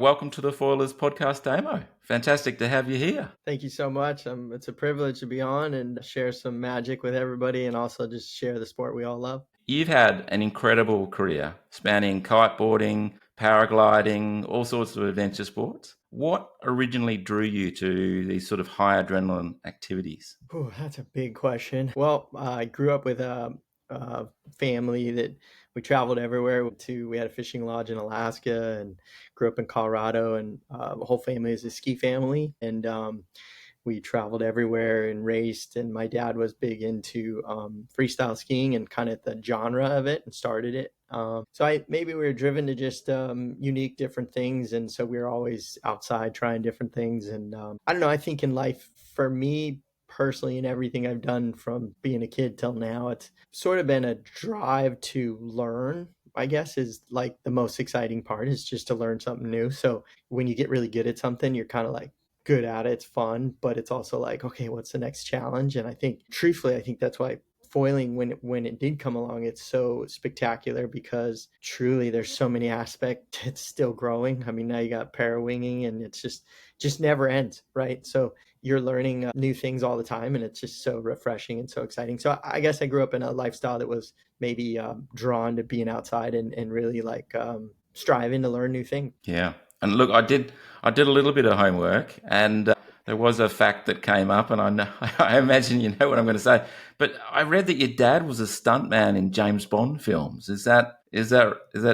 Welcome to the Foilers podcast, Damo. Fantastic to have you here. Thank you so much. It's a privilege to be on and share some magic with everybody and also just share the sport we all love. You've had an incredible career spanning kiteboarding, paragliding, all sorts of adventure sports. What originally drew you to these sort of high adrenaline activities? Ooh, that's a big question. Well, I grew up with a family that we traveled everywhere to. We had a fishing lodge in Alaska and grew up in Colorado, and the whole family is a ski family. And we traveled everywhere and raced. And my dad was big into freestyle skiing and kind of the genre of it and started it. So maybe we were driven to just unique different things. And so we were always outside trying different things. And I don't know, I think in life for me personally and everything I've done from being a kid till now, it's sort of been a drive to learn. I guess is like the most exciting part is just to learn something new. So when you get really good at something, you're kind of like good at it. It's fun, but it's also like, okay, what's the next challenge? And I think truthfully, I think that's why foiling when it did come along, it's so spectacular because truly there's so many aspects. It's still growing. I mean, now you got para winging and it's just never ends, right? So you're learning new things all the time and it's just so refreshing and so exciting. So I guess I grew up in a lifestyle that was maybe drawn to being outside and really like striving to learn new things. Yeah. And look, I did a little bit of homework, and there was a fact that came up, and I know, I imagine you know what I'm going to say. But I read that your dad was a stuntman in James Bond films. Is that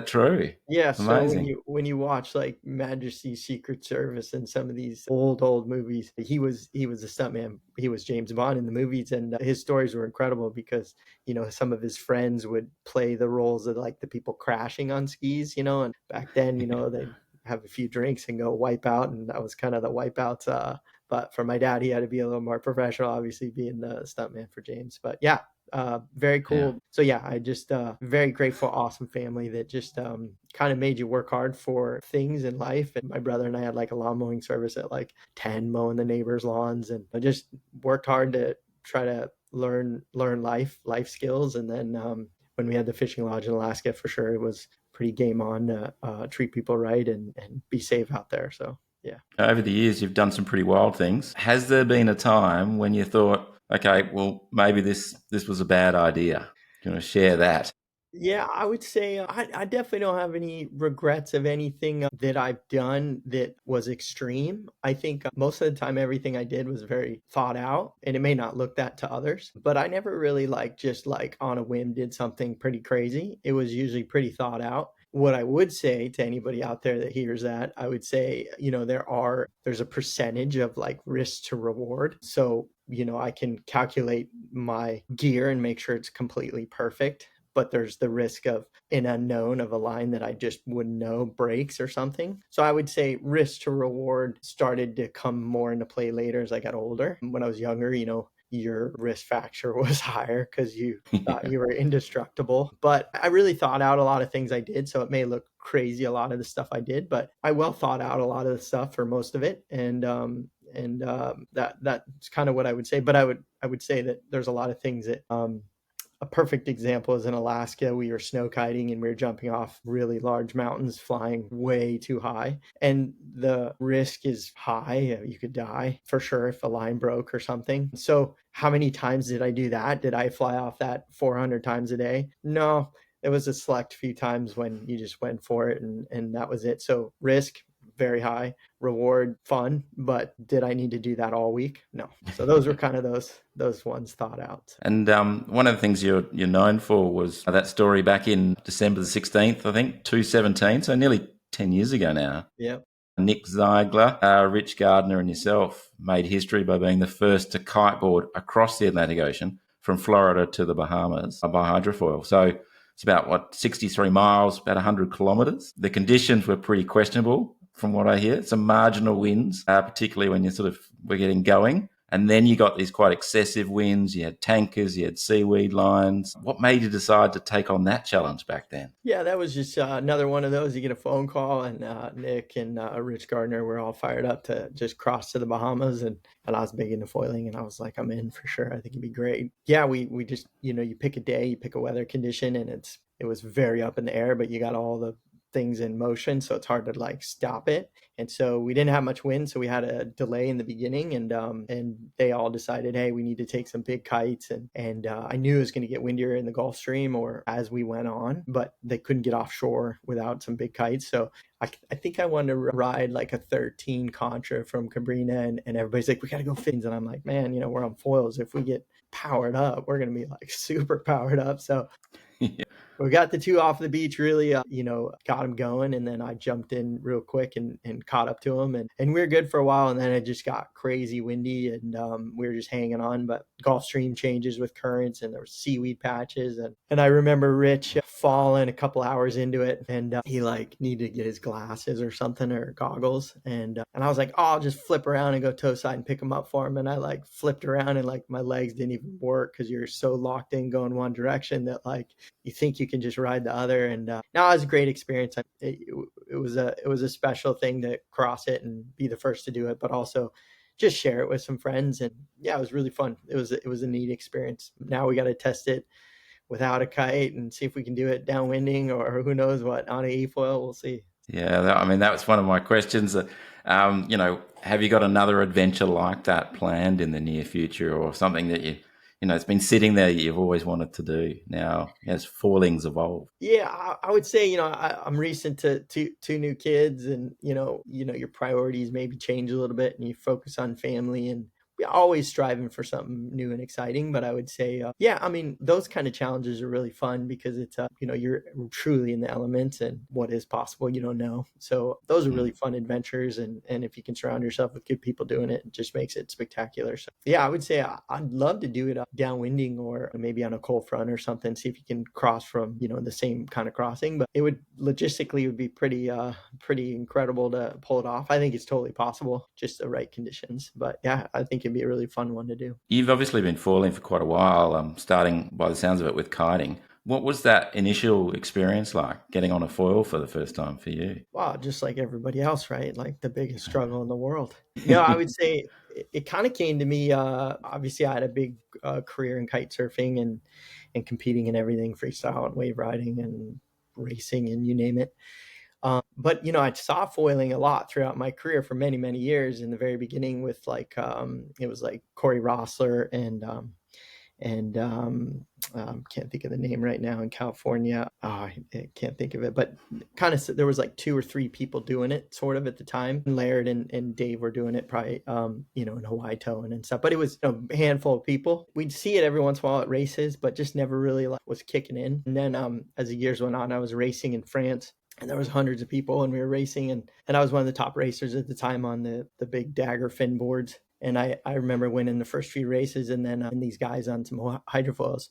true? Yeah, so when Amazing. you watch like Majesty's Secret Service and some of these old movies, he was a stuntman. He was James Bond in the movies, and his stories were incredible because some of his friends would play the roles of like the people crashing on skis, and back then they'd have a few drinks and go wipe out, and that was kind of the wipeouts. But for my dad, he had to be a little more professional, obviously being the stuntman for James. But yeah, very Yeah. cool. So yeah, I just very grateful, awesome family that just kind of made you work hard for things in life. And my brother and I had like a lawn mowing service at like 10, mowing the neighbors' lawns, and I just worked hard to try to learn life skills. And then when we had the fishing lodge in Alaska, for sure it was pretty game on to treat people right and be safe out there. So yeah. Over the years, you've done some pretty wild things. Has there been a time when you thought, okay, well, maybe this was a bad idea? Do you want to share that? Yeah, I would say I definitely don't have any regrets of anything that I've done that was extreme. I think most of the time everything I did was very thought out, and it may not look that to others, but I never really like just like on a whim did something pretty crazy. It was usually pretty thought out. What I would say to anybody out there that hears that, I would say, there's a percentage of like risk to reward. So, I can calculate my gear and make sure it's completely perfect, but there's the risk of an unknown of a line that I just wouldn't know breaks or something. So I would say risk to reward started to come more into play later as I got older. When I was younger, your risk factor was higher because you thought Yeah. you were indestructible. But I really thought out a lot of things I did. So it may look crazy, a lot of the stuff I did, but I well thought out a lot of the stuff for most of it. And that's kind of what I would say. But I would say that there's a lot of things that a perfect example is in Alaska. We were snow kiting and we were jumping off really large mountains, flying way too high. And the risk is high. You could die for sure if a line broke or something. So how many times did I do that? Did I fly off that 400 times a day? No, it was a select few times when you just went for it and that was it. So risk, very high, reward, fun, but did I need to do that all week? No. So those were kind of those ones thought out. And one of the things you're known for was that story back in December the 16th, I think, 2017, so nearly 10 years ago now. Yeah. Nick Ziegler, Rich Gardner, and yourself made history by being the first to kiteboard across the Atlantic Ocean from Florida to the Bahamas by hydrofoil. So it's about, 63 miles, about 100 kilometres. The conditions were pretty questionable, from what I hear. Some marginal winds, particularly when we're getting going. And then you got these quite excessive winds. You had tankers, you had seaweed lines. What made you decide to take on that challenge back then? Yeah, that was just another one of those. You get a phone call, and Nick and Rich Gardner were all fired up to just cross to the Bahamas, and I was big into foiling, and I was like, I'm in for sure. I think it'd be great. Yeah, we just you pick a day, you pick a weather condition, and it was very up in the air, but you got all the things in motion, so it's hard to like stop it. And so we didn't have much wind, so we had a delay in the beginning, and they all decided, hey, we need to take some big kites, and I knew it was going to get windier in the Gulf Stream or as we went on, but they couldn't get offshore without some big kites. So I think I wanted to ride like a 13 Contra from Cabrina, and everybody's like, we got to go fins. And I'm like, man, we're on foils. If we get powered up, we're going to be like super powered up. So Yeah. we got the two off the beach, really, got them going. And then I jumped in real quick and caught up to them. And we were good for a while. And then it just got crazy windy, and we were just hanging on. But Gulf Stream changes with currents, and there were seaweed patches. And I remember Rich falling a couple hours into it, and he like needed to get his glasses or something, or goggles. And I was like, oh, I'll just flip around and go toe side and pick him up for him. And I like flipped around, and like my legs didn't even work because you're so locked in going one direction that like you think you can just ride the other. And no, it was a great experience. It was a special thing to cross it and be the first to do it, but also just share it with some friends. And yeah, it was really fun. It was a neat experience. Now we got to test it without a kite and see if we can do it downwinding, or who knows what, on a e-foil. We'll see. Yeah, that was one of my questions. Have you got another adventure like that planned in the near future, or something that it's been sitting there that you've always wanted to do now as foiling's evolved? Yeah, I would say, I'm recent to two new kids, and, your priorities maybe change a little bit, and you focus on family, and we're always striving for something new and exciting. But I would say, yeah, I mean, those kind of challenges are really fun because it's, you're truly in the elements, and what is possible, you don't know. So those are really fun adventures. And if you can surround yourself with good people doing it, it just makes it spectacular. So yeah, I would say I'd love to do it downwinding, or maybe on a cold front or something, see if you can cross from, the same kind of crossing. But it would logistically would be pretty incredible to pull it off. I think it's totally possible, just the right conditions. But yeah, I think it'd be a really fun one to do. You've obviously been foiling for quite a while, starting by the sounds of it with kiting. What was that initial experience like, getting on a foil for the first time for you? Wow, just like everybody else, right? Like the biggest struggle in the world. I would say it kind of came to me. Obviously, I had a big career in kite surfing and competing in everything, freestyle and wave riding and racing, and you name it. But I saw foiling a lot throughout my career for many, many years. In the very beginning, with like it was like Corey Rossler and can't think of the name right now in California. I can't think of it, but kind of there was like 2 or 3 people doing it sort of at the time. Laird and Dave were doing it probably, in Hawaii towing and stuff. But it was a handful of people. We'd see it every once in a while at races, but just never really like was kicking in. And then as the years went on, I was racing in France. And there was hundreds of people, and we were racing, and I was one of the top racers at the time on the big Dagger fin boards. And I remember winning the first few races, and then these guys on some hydrofoils,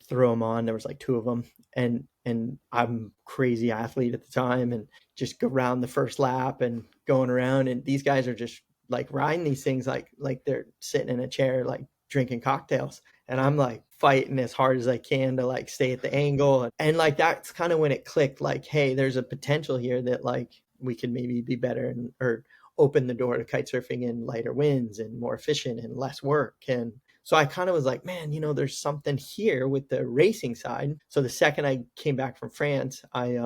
throw them on. There was like 2 of them, and I'm a crazy athlete at the time, and just go around the first lap and going around, and these guys are just like riding these things like they're sitting in a chair, like drinking cocktails. And I'm like fighting as hard as I can to like stay at the angle. And like, that's kind of when it clicked, like, hey, there's a potential here that like we could maybe be better, or open the door to kite surfing in lighter winds and more efficient and less work. And so I kind of was like, man, there's something here with the racing side. So the second I came back from France, I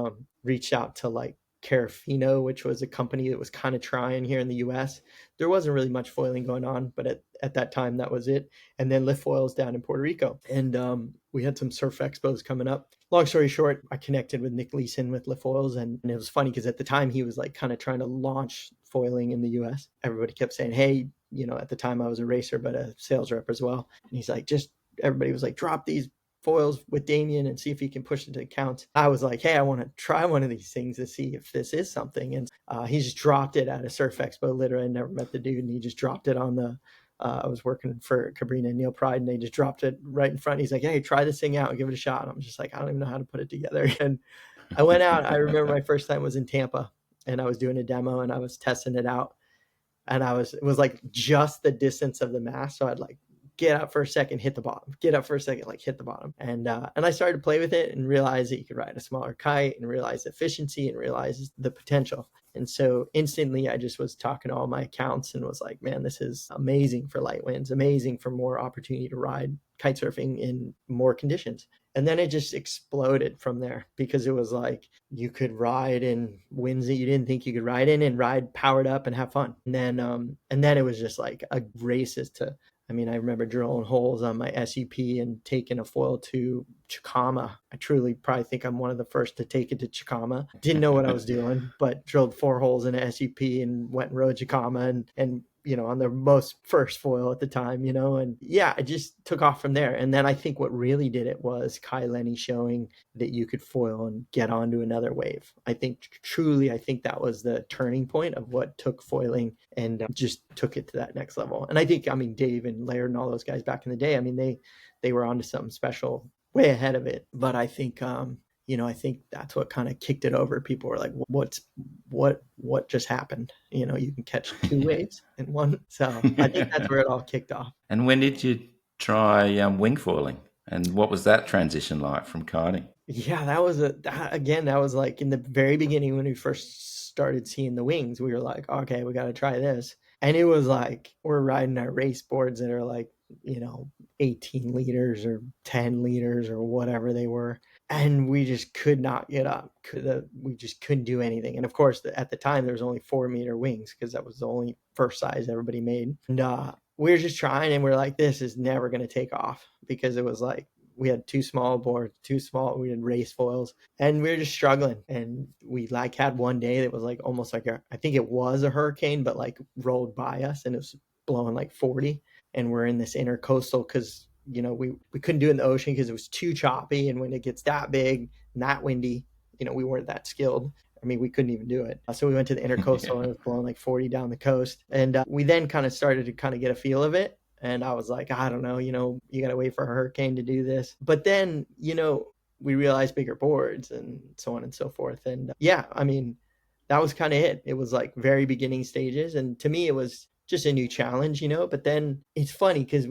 reached out to like Carafino, which was a company that was kind of trying here in the US. There wasn't really much foiling going on, but at that time, that was it. And then Lift Foils down in Puerto Rico. And we had some surf expos coming up. Long story short, I connected with Nick Leeson with Lift Foils. And it was funny because at the time, he was like kind of trying to launch foiling in the US. Everybody kept saying, hey, at the time I was a racer, but a sales rep as well. And he's like, everybody was like, drop these foils with Damien and see if he can push it to accounts. I was like, hey, I want to try one of these things to see if this is something. And he just dropped it at a surf expo. Literally, I never met the dude, and he just dropped it on the I was working for Cabrina and Neil Pride, and they just dropped it right in front. He's like, hey, try this thing out and give it a shot. And I'm just like, I don't even know how to put it together. And I went out. I remember my first time was in Tampa, and I was doing a demo, and I was testing it out. And it was like just the distance of the mast. So I'd like get up for a second, hit the bottom, get up for a second, like hit the bottom. And I started to play with it and realize that you could ride a smaller kite and realize the efficiency and realize the potential. And so instantly I just was talking to all my accounts and was like, man, this is amazing for light winds, amazing for more opportunity to ride kite surfing in more conditions. And then it just exploded from there, because it was like you could ride in winds that you didn't think you could ride in and ride powered up and have fun. And then it was just like a races to, I mean, I remember drilling holes on my SUP and taking a foil to Chicama. I truly probably think I'm one of the first to take it to Chicama. Didn't know what I was doing, but drilled 4 holes in a SUP and went and rode Chicama and on the most first foil at the time, and yeah, I just took off from there. And then I think what really did it was Kai Lenny showing that you could foil and get onto another wave. I think that was the turning point of what took foiling and just took it to that next level. And I think, Dave and Laird and all those guys back in the day, they were onto something special way ahead of it. But I think, I think that's what kind of kicked it over. People were like, what just happened? You can catch 2 waves in one. So I think that's where it all kicked off. And when did you try wing foiling? And what was that transition like from kiting? Yeah, that was like in the very beginning when we first started seeing the wings. We were like, okay, we got to try this. And it was like, we're riding our race boards that are like, 18 liters or 10 liters or whatever they were. And we just could not get up. We just couldn't do anything. And of course, at the time, there was only 4-meter wings because that was the only first size everybody made. And we were just trying, and we were like, this is never going to take off, because it was like we had 2 small boards, we had race foils, and we were just struggling. And we like had one day that was like almost like I think it was a hurricane, but like rolled by us, and it was blowing like 40. And we're in this intercoastal because we couldn't do it in the ocean because it was too choppy. And when it gets that big and that windy, we weren't that skilled. We couldn't even do it. So we went to the intercoastal and it was blowing like 40 down the coast. And we then kind of started to kind of get a feel of it. And I was like, I don't know, you got to wait for a hurricane to do this. But then, we realized bigger boards and so on and so forth. And that was kind of it. It was like very beginning stages. And to me, it was just a new challenge, but then it's funny because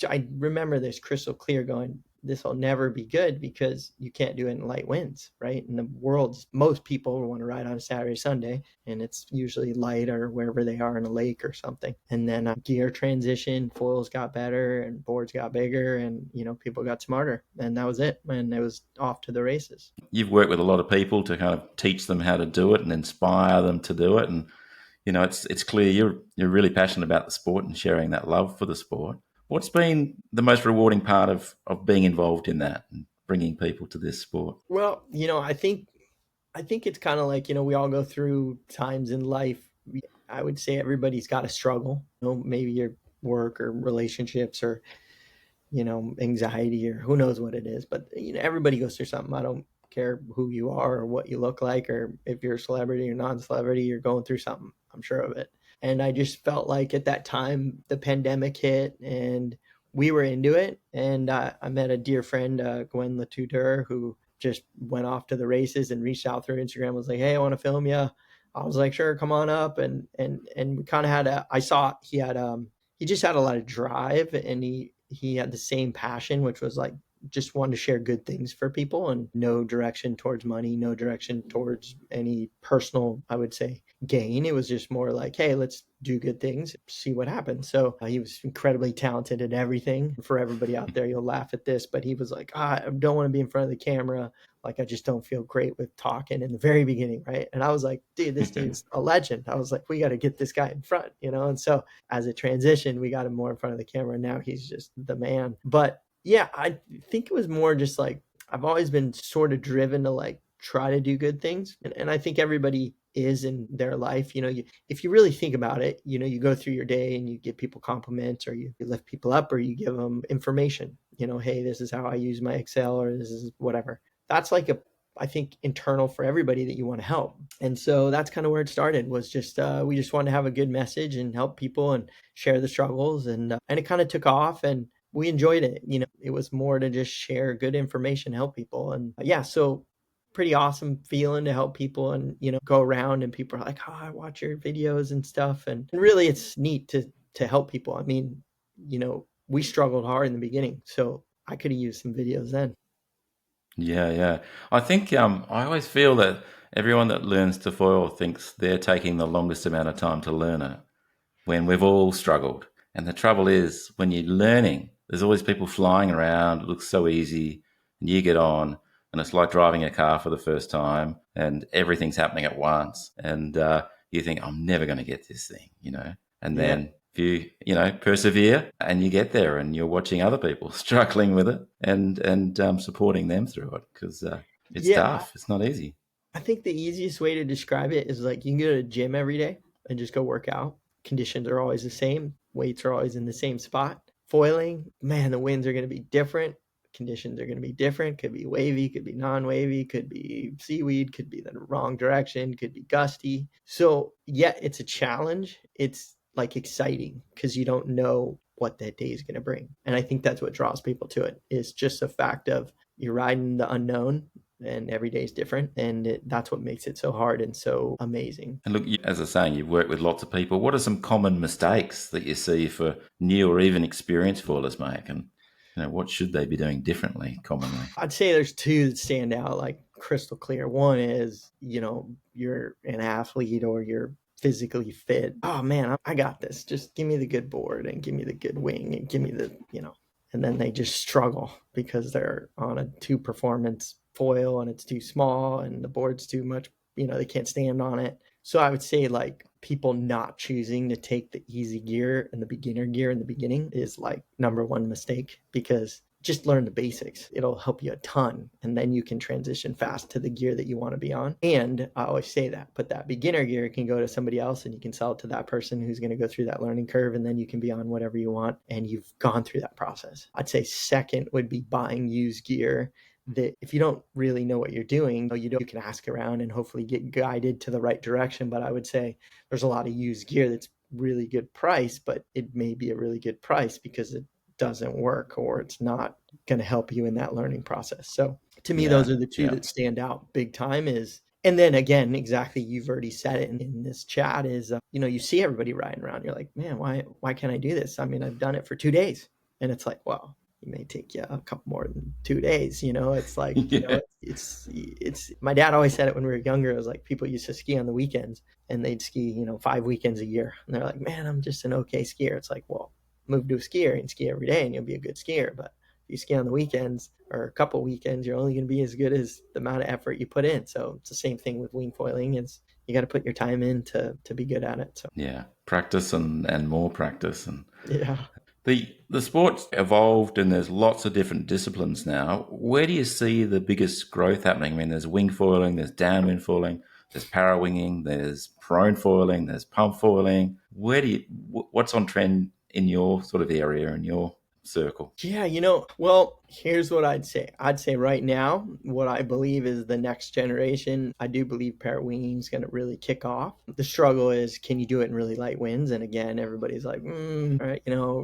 I remember this crystal clear going, this will never be good because you can't do it in light winds, right? In the world, most people want to ride on a Saturday, Sunday, and it's usually light or wherever they are in a lake or something. And then gear transition, foils got better and boards got bigger and, people got smarter, and that was it. And it was off to the races. You've worked with a lot of people to kind of teach them how to do it and inspire them to do it. And it's clear you're really passionate about the sport and sharing that love for the sport. What's been the most rewarding part of being involved in that and bringing people to this sport? Well, I think it's kind of like, we all go through times in life. I would say everybody's got a struggle, maybe your work or relationships or, anxiety or who knows what it is. But, everybody goes through something. I don't care who you are or what you look like or if you're a celebrity or non-celebrity, you're going through something. I'm sure of it. And I just felt like at that time the pandemic hit and we were into it. And I met a dear friend, Gwen Latuteur, who just went off to the races and reached out through Instagram, was like, hey, I want to film you. I was like, sure, come on up. And we kind of had I saw he just had a lot of drive, and he had the same passion, which was like just wanted to share good things for people and no direction towards money, no direction towards any personal, I would say, gain. It was just more like, hey, let's do good things, see what happens. So he was incredibly talented at everything. For everybody out there, you'll laugh at this, but he was like, I don't want to be in front of the camera. Like, I just don't feel great with talking in the very beginning, right? And I was like, dude, this dude's a legend. I was like, we got to get this guy in front, And so as a transition, we got him more in front of the camera. And now he's just the man. But yeah, I think it was more just like, I've always been sort of driven to like try to do good things. And I think everybody is in their life. If you really think about it, you go through your day and you give people compliments or you lift people up or you give them information, hey, this is how I use my Excel or this is whatever. That's like I think internal for everybody that you want to help. And so that's kind of where it started, was just, we just wanted to have a good message and help people and share the struggles. And it kind of took off and we enjoyed it. It was more to just share good information, help people. And so pretty awesome feeling to help people and, go around and people are like, oh, I watch your videos and stuff. And really it's neat to help people. we struggled hard in the beginning. So I could have used some videos then. Yeah, yeah. I think I always feel that everyone that learns to foil thinks they're taking the longest amount of time to learn it when we've all struggled. And the trouble is, when you're learning, there's always people flying around. It looks so easy, and you get on, and it's like driving a car for the first time, and everything's happening at once, and you think, I'm never going to get this thing, And Yeah. then if you persevere and you get there, and you're watching other people struggling with it, and supporting them through it, because it's Yeah. tough. It's not easy. I think the easiest way to describe it is like you can go to the gym every day and just go work out. Conditions are always the same, weights are always in the same spot. Foiling, man, the winds are going to be different. Conditions are going to be different. Could be wavy, could be non wavy, could be seaweed, could be the wrong direction, could be gusty. So, yeah, it's a challenge. It's like exciting because you don't know what that day is going to bring. And I think that's what draws people to it is just the fact of you're riding the unknown and every day is different, and that's what makes it so hard and so amazing. And look, as I was saying, you've worked with lots of people. What are some common mistakes that you see for new or even experienced foilers make? And what should they be doing differently commonly? I'd say there's two that stand out like crystal clear. One is, you're an athlete or you're physically fit. Oh man, I got this. Just give me the good board and give me the good wing and give me and then they just struggle because they're on a two performance foil and it's too small and the board's too much, they can't stand on it. So I would say like people not choosing to take the easy gear and the beginner gear in the beginning is like number one mistake, because just learn the basics. It'll help you a ton. And then you can transition fast to the gear that you want to be on. And I always say that, but that beginner gear can go to somebody else and you can sell it to that person who's going to go through that learning curve. And then you can be on whatever you want. And you've gone through that process. I'd say second would be buying used gear that if you don't really know what you're doing, you can ask around and hopefully get guided to the right direction. But I would say there's a lot of used gear that's really good price, but it may be a really good price because it doesn't work or it's not going to help you in that learning process. So to me, those Yeah, are the two yeah. that stand out big time is, and then again, exactly. You've already said it in this chat is, you see everybody riding around. You're like, man, why can't I do this? I mean, I've done it for 2 days and it's like, well, it may take you a couple more than 2 days. It's like, Yeah. it's my dad always said it when we were younger. It was like people used to ski on the weekends and they'd ski, 5 weekends a year. And they're like, man, I'm just an okay skier. It's like, well, move to a skier and ski every day and you'll be a good skier. But if you ski on the weekends or a couple weekends, you're only going to be as good as the amount of effort you put in. So it's the same thing with wing foiling is you got to put your time in to be good at it. So Yeah. Practice and more practice. And yeah. the sport's evolved and there's lots of different disciplines now. Where do you see the biggest growth happening? I mean, there's wing foiling, there's downwind foiling, there's para winging, there's prone foiling, there's pump foiling. What's on trend in your sort of area, in your circle? Yeah, well, here's what I'd say. I'd say right now, what I believe is the next generation. I do believe parawinging is going to really kick off. The struggle is, can you do it in really light winds? And again, everybody's like, all right,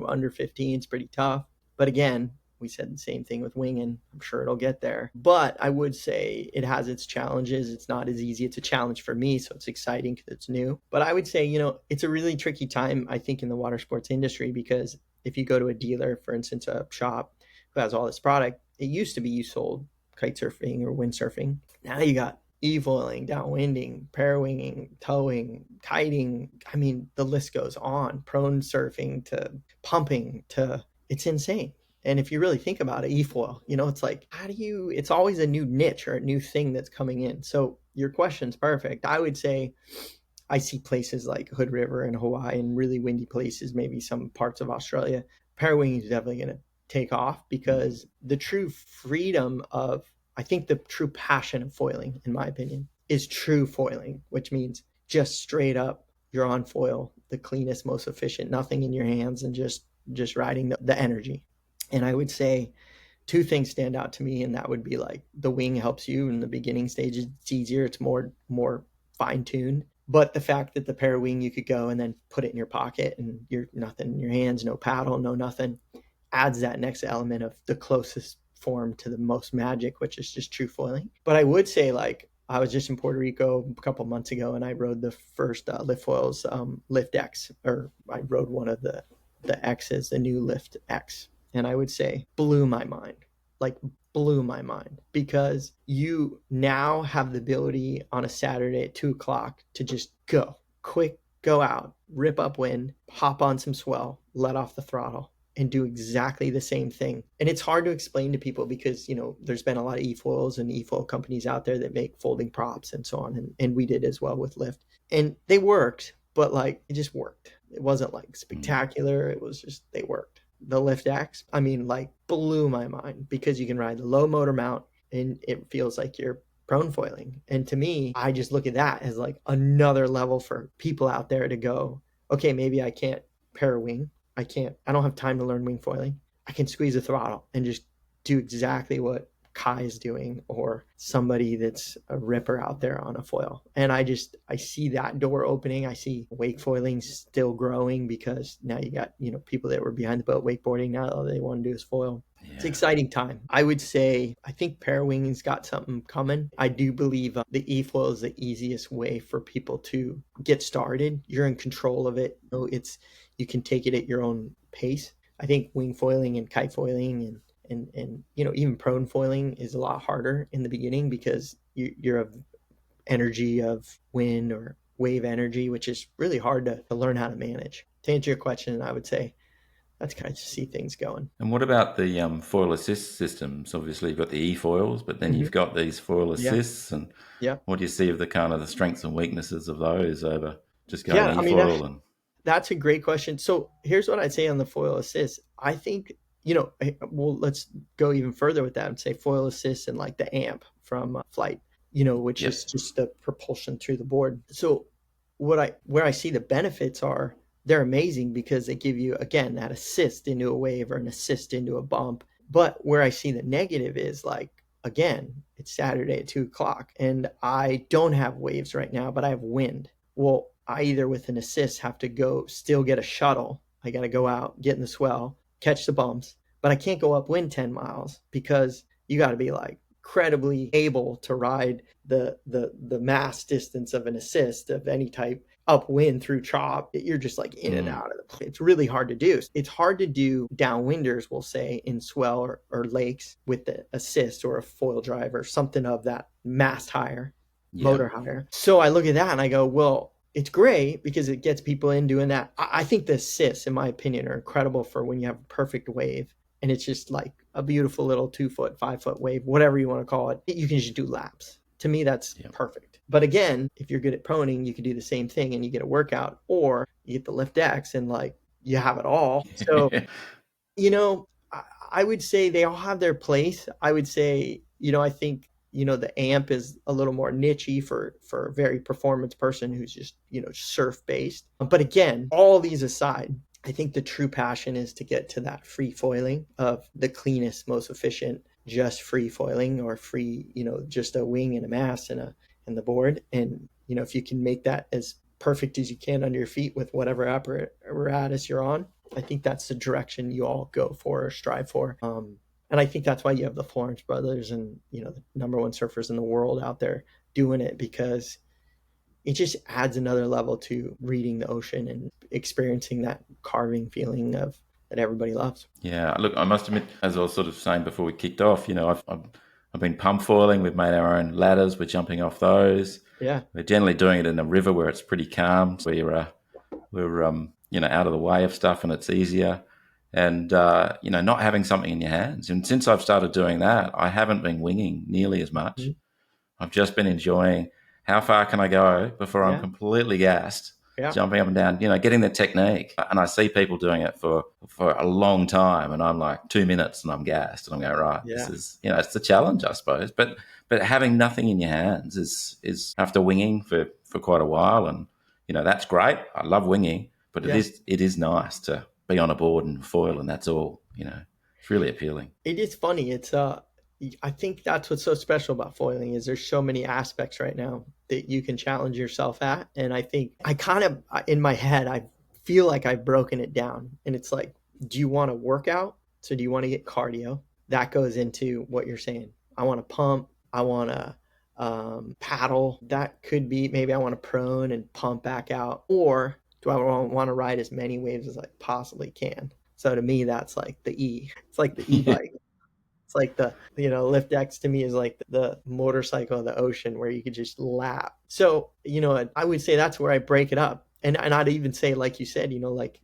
under 15 is pretty tough. But again, we said the same thing with winging. I'm sure it'll get there. But I would say it has its challenges. It's not as easy. It's a challenge for me, so it's exciting because it's new. But I would say, it's a really tricky time, I think, in the water sports industry because if you go to a dealer, for instance, a shop who has all this product, it used to be you sold kite surfing or windsurfing. Now you got e-foiling, downwinding, parawinging, towing, kiting. I mean, the list goes on. Prone surfing to pumping to it's insane. And if you really think about it, e-foil, it's like, it's always a new niche or a new thing that's coming in. So your question's perfect. I would say I see places like Hood River in Hawaii and really windy places, maybe some parts of Australia. Parawinging is definitely going to take off because the true freedom of, I think the true passion of foiling, in my opinion, is true foiling, which means just straight up, you're on foil, the cleanest, most efficient, nothing in your hands, and just riding the energy. And I would say two things stand out to me, and that would be like the wing helps you in the beginning stages. It's easier, it's more fine tuned. But the fact that the para wing you could go and then put it in your pocket and you're nothing in your hands, no paddle, no nothing, adds that next element of the closest form to the most magic, which is just true foiling. But I would say, like, I was just in Puerto Rico a couple months ago and I rode the first lift foils lift X, or I rode one of the the X as the new Lift X. And I would say blew my mind, like blew my mind, because you now have the ability on a Saturday at 2 o'clock to just go quick, go out, rip up wind, hop on some swell, let off the throttle, and do exactly the same thing. And it's hard to explain to people because, there's been a lot of e-foils and e-foil companies out there that make folding props and so on. And we did as well with Lift. And they worked, but like it just worked. It wasn't like spectacular. It was just, they worked. The Lift X, I mean, like blew my mind because you can ride the low motor mount and it feels like you're prone foiling. And to me, I just look at that as like another level for people out there to go, okay, maybe I can't pair wing. I don't have time to learn wing foiling. I can squeeze the throttle and just do exactly what Kai is doing, or somebody that's a ripper out there on a foil. And I see that door opening. I see wake foiling still growing because now you got, people that were behind the boat wakeboarding. Now all they want to do is foil. Yeah. It's an exciting time. I would say, I think pair winging's got something coming. I do believe the e-foil is the easiest way for people to get started. You're in control of it. You can take it at your own pace. I think wing foiling and kite foiling and even prone foiling is a lot harder in the beginning because you're of energy of wind or wave energy, which is really hard to learn how to manage. To answer your question, I would say that's kind of see things going. And what about the foil assist systems? Obviously, you've got the e-foils, but then you've got these foil assists. And what do you see of the kind of the strengths and weaknesses of those over just going e-foil? That's a great question. So here's what I'd say on the foil assist. I think, let's go even further with that and say foil assist and like the amp from Flight, which is just the propulsion through the board. So where I see the benefits are, they're amazing because they give you, again, that assist into a wave or an assist into a bump. But where I see the negative is like, again, it's Saturday at 2 o'clock and I don't have waves right now, but I have wind. Well, I either with an assist have to go still get a shuttle. I got to go out, get in the swell, catch the bumps, but I can't go upwind 10 miles because you got to be like incredibly able to ride the mass distance of an assist of any type upwind through chop. You're just like in and out of it. It's really hard to do. It's hard to do downwinders, we'll say, in swell or lakes with the assist or a foil drive or something of that mast higher, motor higher. So I look at that and I go, well, it's great because it gets people in doing that. I think the assists, in my opinion, are incredible for when you have a perfect wave and it's just like a beautiful little 2 foot, 5 foot wave, whatever you want to call it. You can just do laps. To me, that's perfect. But again, if you're good at proning, you can do the same thing and you get a workout, or you get the Lift X and like you have it all. So, I would say they all have their place. I would say, I think, the amp is a little more nichey for a very performance person who's just, surf based. But again, all these aside, I think the true passion is to get to that free foiling of the cleanest, most efficient, just free foiling or free, just a wing and a mast and the board. And, if you can make that as perfect as you can under your feet with whatever apparatus you're on, I think that's the direction you all go for or strive for. And I think that's why you have the Florence brothers and, the number one surfers in the world out there doing it, because it just adds another level to reading the ocean and experiencing that carving feeling of that everybody loves. Yeah, look, I must admit, as I was sort of saying before we kicked off, I've been pump foiling. We've made our own ladders. We're jumping off those. Yeah. We're generally doing it in a river where it's pretty calm. So we're out of the way of stuff and it's easier. And, not having something in your hands. And since I've started doing that, I haven't been winging nearly as much. Mm-hmm. I've just been enjoying how far can I go before I'm completely gassed, jumping up and down, getting the technique. And I see people doing it for a long time. And I'm like 2 minutes and I'm gassed. And I'm going, right, this is, it's the challenge, I suppose. But having nothing in your hands is after winging for quite a while. And, that's great. I love winging, but it is nice to be on a board and foil, and that's all. It's really appealing. It is funny. It's I think that's what's so special about foiling is there's so many aspects right now that you can challenge yourself at. And I think I kind of in my head I feel like I've broken it down. And it's like, do you want to work out? So do you want to get cardio? That goes into what you're saying. I want to pump. I want to paddle. That could be maybe I want to prone and pump back out, or Do I want to ride as many waves as I possibly can? So to me, that's like the E. It's like the Yeah. e-bike. It's like the, lift X to me is like the motorcycle of the ocean where you could just lap. So, I would say that's where I break it up. And I'd even say, like you said, like,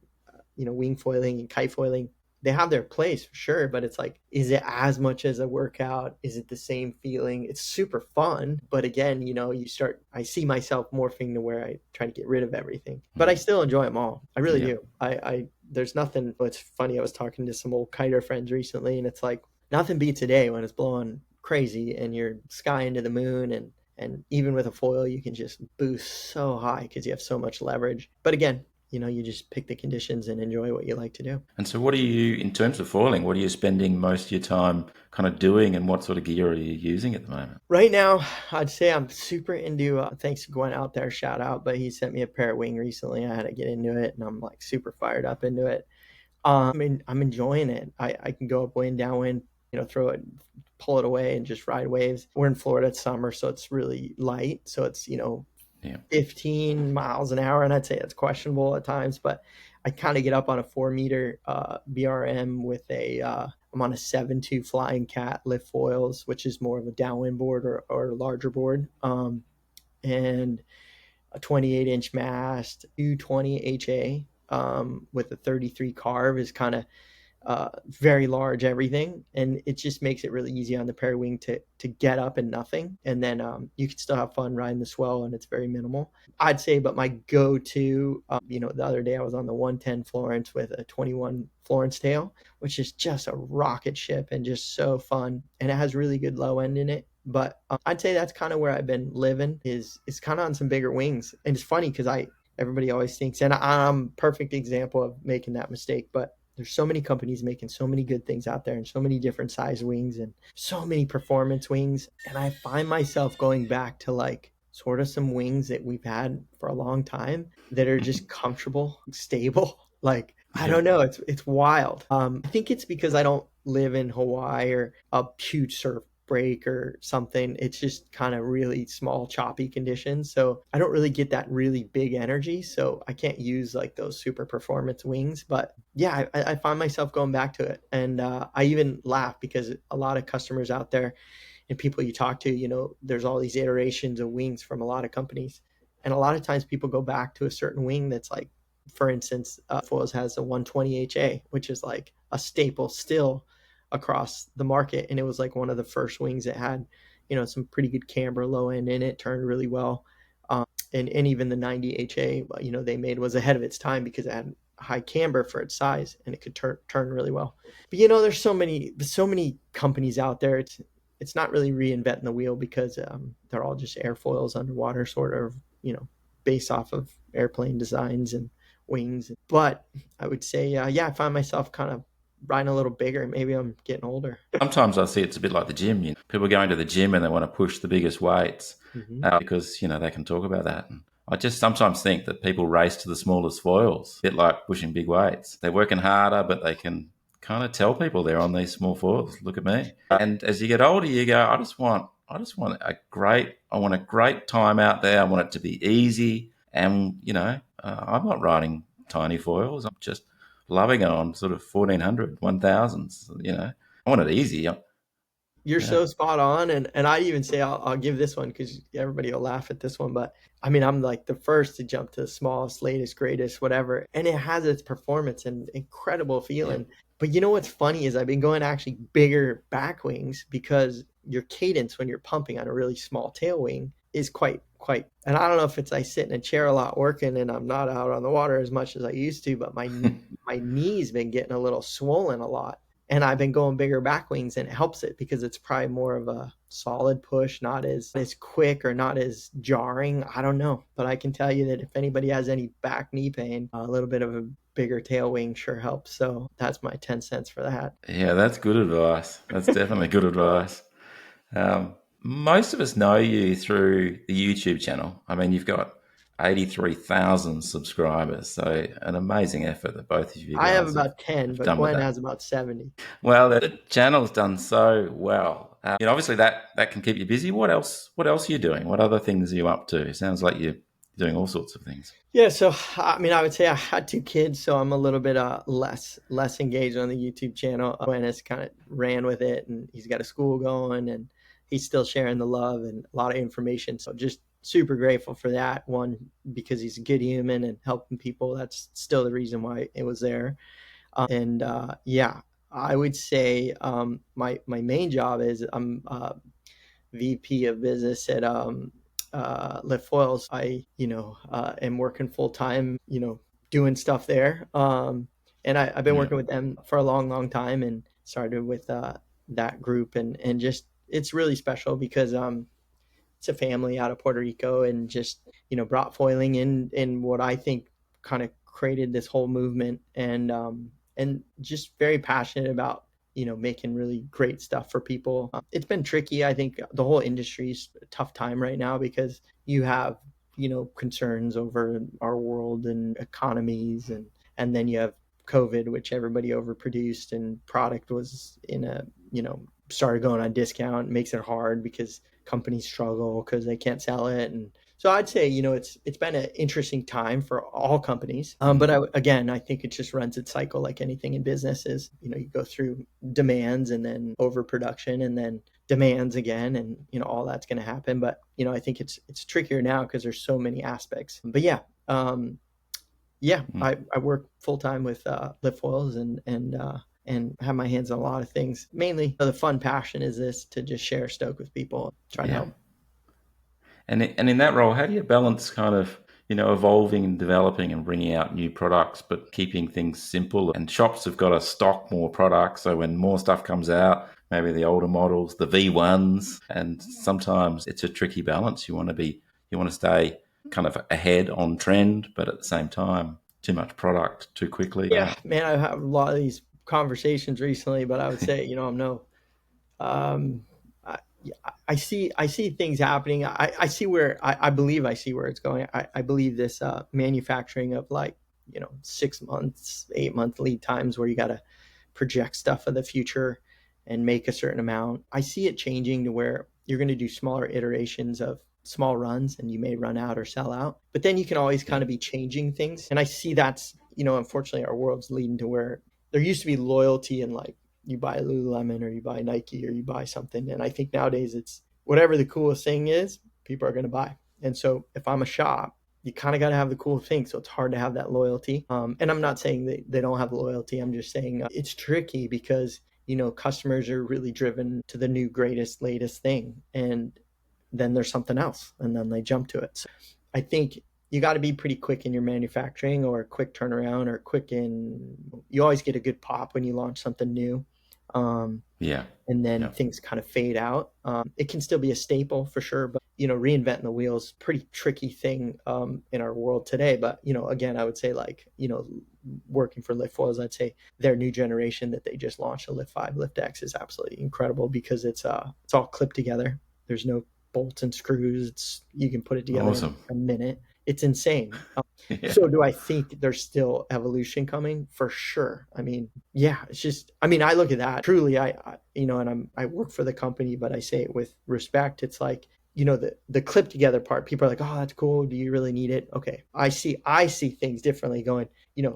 wing foiling and kite foiling, they have their place for sure, but it's like, is it as much as a workout? Is it the same feeling? It's super fun, but again, I see myself morphing to where I try to get rid of everything, but I Mm. still enjoy them all. I really Yeah. do. There's nothing. It's funny. I was talking to some old kiter friends recently, and it's like nothing beats a day when it's blowing crazy and you're skying to the moon, and even with a foil, you can just boost so high because you have so much leverage. But again, you just pick the conditions and enjoy what you like to do. And so, what are you, in terms of foiling, what are you spending most of your time kind of doing, and what sort of gear are you using at the moment? Right now, I'd say I'm super into. Thanks to going out there, shout out. But he sent me a pair of wing recently. I had to get into it, and I'm like super fired up into it. I'm enjoying it. I can go upwind, downwind, throw it, pull it away, and just ride waves. We're in Florida, it's summer, so it's really light. So it's, Yeah. 15 miles an hour, and I'd say it's questionable at times, but I kind of get up on a 4 meter BRM with I'm on a 7.2 Flying Cat lift foils, which is more of a downwind board or a larger board, and a 28-inch mast, 220 HA, with a 33 carve is kind of very large everything, and it just makes it really easy on the periwing to get up and nothing, and then you can still have fun riding the swell, and it's very minimal, I'd say. But my go-to, the other day I was on the 110 Florence with a 21 Florence tail, which is just a rocket ship and just so fun, and it has really good low end in it. But I'd say that's kind of where I've been living, is kind of on some bigger wings. And it's funny because everybody always thinks, and I'm a perfect example of making that mistake, but there's so many companies making so many good things out there, and so many different size wings and so many performance wings. And I find myself going back to like sort of some wings that we've had for a long time that are just comfortable, stable. Like, I Yeah. don't know, it's wild. I think it's because I don't live in Hawaii or a huge surf break or something. It's just kind of really small, choppy conditions. So I don't really get that really big energy. So I can't use like those super performance wings. But yeah, I find myself going back to it. And I even laugh because a lot of customers out there and people you talk to, there's all these iterations of wings from a lot of companies. And a lot of times people go back to a certain wing that's like, for instance, Foils has a 120 HA, which is like a staple still across the market. And it was like one of the first wings that had, some pretty good camber low end in it, turned really well. And even the 90 HA, they made was ahead of its time because it had high camber for its size and it could turn really well. But there's so many companies out there. It's not really reinventing the wheel because they're all just airfoils underwater, sort of, based off of airplane designs and wings. But I would say, yeah, I find myself kind of riding a little bigger. Maybe I'm getting older. Sometimes I see it's a bit like the gym. People going to the gym and they want to push the biggest weights Hmm. because they can talk about that. And I just sometimes think that people race to the smallest foils, a bit like pushing big weights. They're working harder, but they can kind of tell people they're on these small foils. Look at me. And as you get older, you go, I want a great time out there. I want it to be easy, and I'm not riding tiny foils. I'm just loving it on sort of 1400, 1000s. I want it easy. You're Yeah. so spot on, and I even say I'll give this one because everybody will laugh at this one, but I mean I'm like the first to jump to the smallest, latest, greatest, whatever, and it has its performance and incredible Yeah. feeling. But what's funny is I've been going actually bigger back wings because your cadence when you're pumping on a really small tail wing is quite. And I don't know if it's I sit in a chair a lot working and I'm not out on the water as much as I used to, but my knees been getting a little swollen a lot, and I've been going bigger back wings, and it helps it because it's probably more of a solid push, not as quick or not as jarring. I don't know, but I can tell you that if anybody has any back knee pain, a little bit of a bigger tail wing sure helps. So that's my 10 cents for that. Yeah, that's good advice. That's definitely good advice. Most of us know you through the YouTube channel. I mean, you've got 83,000 subscribers. So, an amazing effort that both of you I have guys about 10, have but done with Glenn that. has about 70. Well, the channel's done so well. Obviously that can keep you busy. What else? What else are you doing? What other things are you up to? Sounds like you're doing all sorts of things. Yeah, so I mean, I would say I had two kids, so I'm a little bit less engaged on the YouTube channel. Awareness kind of ran with it, and he's got a school going, and he's still sharing the love and a lot of information. So just super grateful for that one, because he's a good human and helping people. That's still the reason why it was there. And yeah, I would say my main job is I'm VP of business at Lift Foils. I am working full time, doing stuff there. And I've been Yeah. working with them for a long time, and started with that group, and just it's really special because it's a family out of Puerto Rico, and just brought foiling in what I think kind of created this whole movement, and just very passionate about making really great stuff for people. It's been tricky. I think the whole industry's a tough time right now because you have concerns over our world and economies, and then you have COVID, which everybody overproduced, and product was in a started going on discount. It makes it hard because companies struggle because they can't sell it. And so I'd say it's been an interesting time for all companies. But again, I think it just runs its cycle like anything in business. Is you go through demands and then overproduction and then demands again, and all that's going to happen. But I think it's trickier now because there's so many aspects. But yeah. I work full time with Lift Foils, and have my hands on a lot of things. Mainly, the fun passion is this, to just share Stoke with people, try to Yeah. help. And in that role, how do you balance kind of, evolving and developing and bringing out new products, but keeping things simple? And shops have got to stock more products. So when more stuff comes out, maybe the older models, the V1s, and sometimes it's a tricky balance. You want to stay kind of ahead on trend, but at the same time, too much product too quickly. Yeah, man, I've had a lot of these conversations recently, but I would say, I'm no, um, I, I see things happening. I see where I believe I see where it's going. I believe this manufacturing of, like, 6 months, 8 month lead times, where you got to project stuff of the future and make a certain amount. I see it changing to where you're going to do smaller iterations of small runs, and you may run out or sell out, but then you can always kind of be changing things. And I see that's, unfortunately, our world's leading to where there used to be loyalty in, like, you buy Lululemon or you buy Nike or you buy something. And I think nowadays it's whatever the coolest thing is, people are going to buy. And so if I'm a shop, you kind of got to have the cool thing. So it's hard to have that loyalty. And I'm not saying they don't have loyalty. I'm just saying it's tricky because, customers are really driven to the new, greatest, latest thing. And then there's something else, and then they jump to it. So I think you got to be pretty quick in your manufacturing, or quick turnaround, or you always get a good pop when you launch something new. Yeah. And then Yeah. things kind of fade out. It can still be a staple for sure, but reinventing the wheel is a pretty tricky thing in our world today. But again, I would say, like, working for Lift Foils, I'd say their new generation that they just launched, the Lift 5, Lift X, is absolutely incredible because it's all clipped together. There's no bolts and screws. You can put it together Awesome. in a minute. It's insane. Yeah. So do I think there's still evolution coming? For sure. I mean, yeah, it's just, I mean, I look at that truly, and I work for the company, but I say it with respect. It's like, the clip together part, people are like, oh, that's cool. Do you really need it? Okay. I see things differently going,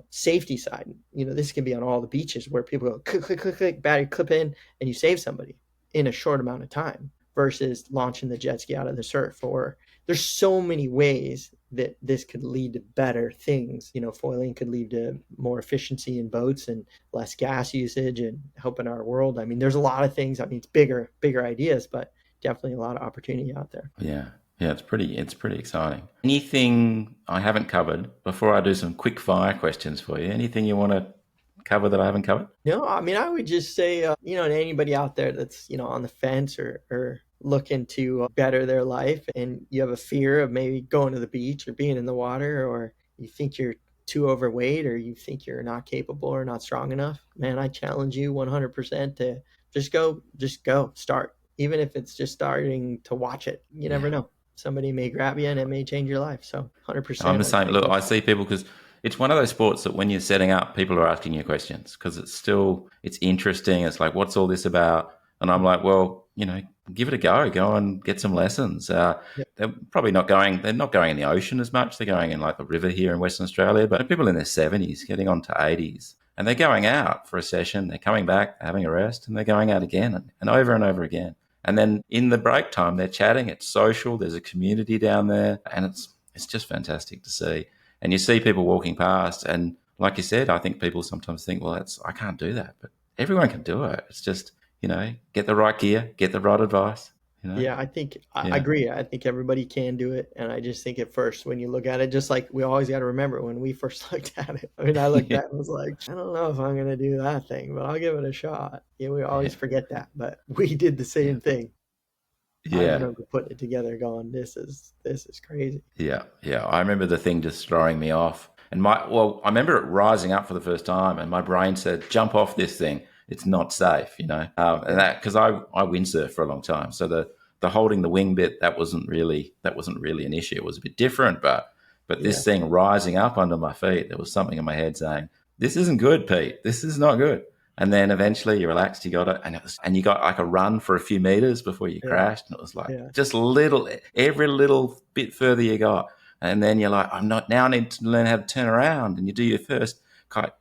safety side, this can be on all the beaches where people go click, click, click, click, battery clip in, and you save somebody in a short amount of time, versus launching the jet ski out of the surf. Or there's so many ways that this could lead to better things. Foiling could lead to more efficiency in boats and less gas usage and helping our world. I mean, there's a lot of things. I mean, it's bigger ideas, but definitely a lot of opportunity out there. Yeah. Yeah, it's pretty exciting. Anything I haven't covered before I do some quick fire questions for you? Anything you want to cover that I haven't covered? No, I mean, I would just say, to anybody out there that's, on the fence, or looking to better their life, and you have a fear of maybe going to the beach or being in the water, or you think you're too overweight, or you think you're not capable or not strong enough, man, I challenge you 100% to just go, start. Even if it's just starting to watch it, you never Yeah. know. Somebody may grab you and it may change your life. So I'm 100%. the same. Look, I see people because it's one of those sports that when you're setting up, people are asking you questions because it's interesting. It's like, what's all this about? And I'm like, well, give it a go. Go and get some lessons. Yeah. They're probably not going. They're not going in the ocean as much. They're going in like the river here in Western Australia. But people in their 70s, getting on to 80s, and they're going out for a session. They're coming back, having a rest, and they're going out again and over again. And then in the break time, they're chatting. It's social. There's a community down there, and it's just fantastic to see. And you see people walking past, and like you said, I think people sometimes think, well, I can't do that, but everyone can do it. It's just, get the right gear, get the right advice, Yeah, I think I Yeah. agree. I think everybody can do it. And I just think at first, when you look at it, just like we always got to remember when we first looked at it. I mean, I looked yeah. at it and was like, I don't know if I'm going to do that thing, but I'll give it a shot. Yeah, we Yeah. always forget that. But we did the Yeah. same thing. I Yeah. remember putting it together going, this is crazy. Yeah. Yeah. I remember the thing just throwing me off. And I remember it rising up for the first time, and my brain said, jump off this thing. It's not safe. And Yeah. that, because I windsurfed for a long time. So the holding the wing bit, that wasn't really an issue. It was a bit different, but Yeah. this thing rising up under my feet, there was something in my head saying, this isn't good, Pete. This is not good. And then eventually you relaxed, you got it, and you got like a run for a few meters before you Yeah. crashed, and it was like Yeah. just every little bit further you got, and then you're like, I need to learn how to turn around, and you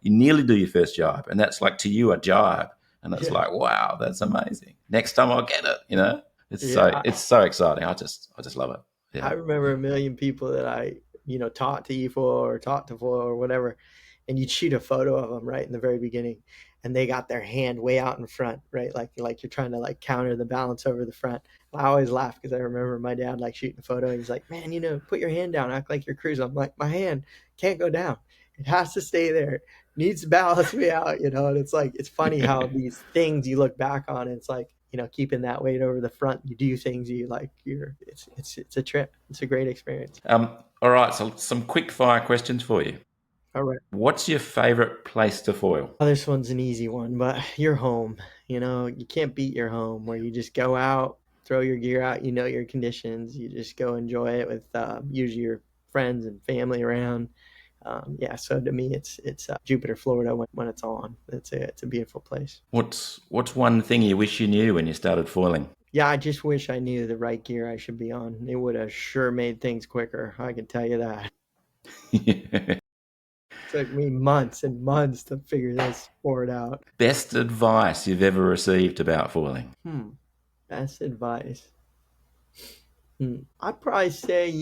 nearly do your first jibe, and that's like to you a jibe, and it's Yeah. like, wow, that's amazing. Next time I'll get it. Yeah. It's so exciting. I just love it. I Yeah. remember a million people that taught to E4 or taught to 4 or whatever, and you'd shoot a photo of them right in the very beginning, and they got their hand way out in front, right? Like you're trying to like counter the balance over the front. I always laugh because I remember my dad like shooting a photo. And he's like, man, put your hand down, act like you're cruising. I'm like, my hand can't go down. It has to stay there. It needs to balance me out. And it's like, it's funny how these things you look back on, and it's like, keeping that weight over the front, you do things you like. It's a trip. It's a great experience. All right. So some quick fire questions for you. All right. What's your favorite place to foil? Oh, this one's an easy one, but your home. You can't beat your home, where you just go out, throw your gear out. Your conditions. You just go enjoy it with usually your friends and family around. Yeah, so to me, it's Jupiter, Florida when it's on. It's a beautiful place. What's one thing you wish you knew when you started foiling? Yeah, I just wish I knew the right gear I should be on. It would have sure made things quicker. I can tell you that. Yeah. Took me months and months to figure this sport out. Best advice you've ever received about foiling? Best advice. I'd probably say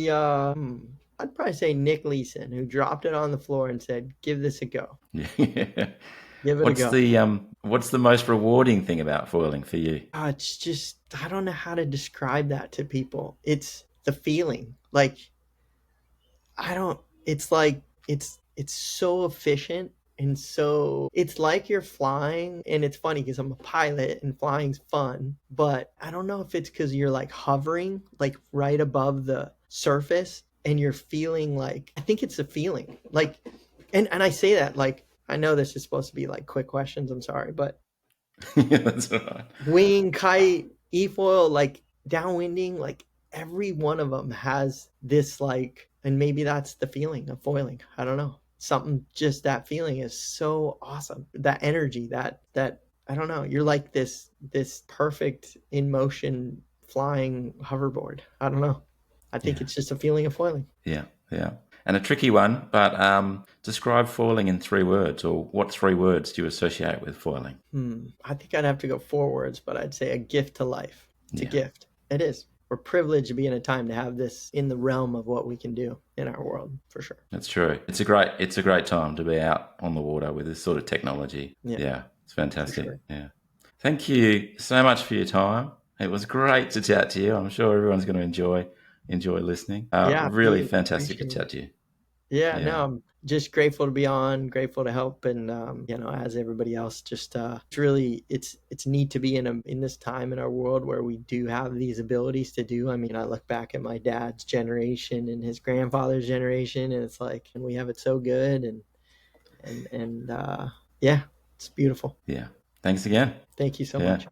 Nick Leeson, who dropped it on the floor and said, "Give this a go. Yeah. Give it a go." What's the most rewarding thing about foiling for you? It's just, I don't know how to describe that to people. It's the feeling. Like, it's like, it's so efficient, and so it's like you're flying. And it's funny because I'm a pilot and flying's fun, but I don't know if it's because you're like hovering like right above the surface, and you're feeling like, I think it's a feeling like, and I say that like, I know this is supposed to be like quick questions, I'm sorry, but Yeah, that's all right. wing, kite, e-foil, like downwinding, like every one of them has this like, and maybe that's the feeling of foiling. I don't know. Something, just that feeling is so awesome. That energy, that I don't know. You're like this perfect in motion flying hoverboard. I don't know. I think Yeah. it's just a feeling of foiling. Yeah. Yeah. And a tricky one, but describe foiling in 3 words, or what 3 words do you associate with foiling? I think I'd have to go 4 words, but I'd say a gift to life. It's a Yeah. gift. It is. We're privileged to be in a time to have this in the realm of what we can do in our world, for sure. That's true. It's a great time to be out on the water with this sort of technology. Yeah, it's fantastic. Sure. Yeah. Thank you so much for your time. It was great to chat to you. I'm sure everyone's going to enjoy listening. Yeah, Really Pete, fantastic to appreciate chat to you. Yeah, Yeah. no, I'm just grateful to be on, grateful to help, and as everybody else, just it's really, it's neat to be in this time in our world where we do have these abilities to do. I mean, I look back at my dad's generation and his grandfather's generation, and it's like, and we have it so good, and yeah, it's beautiful. Yeah. Thanks again. Thank you so Yeah. much.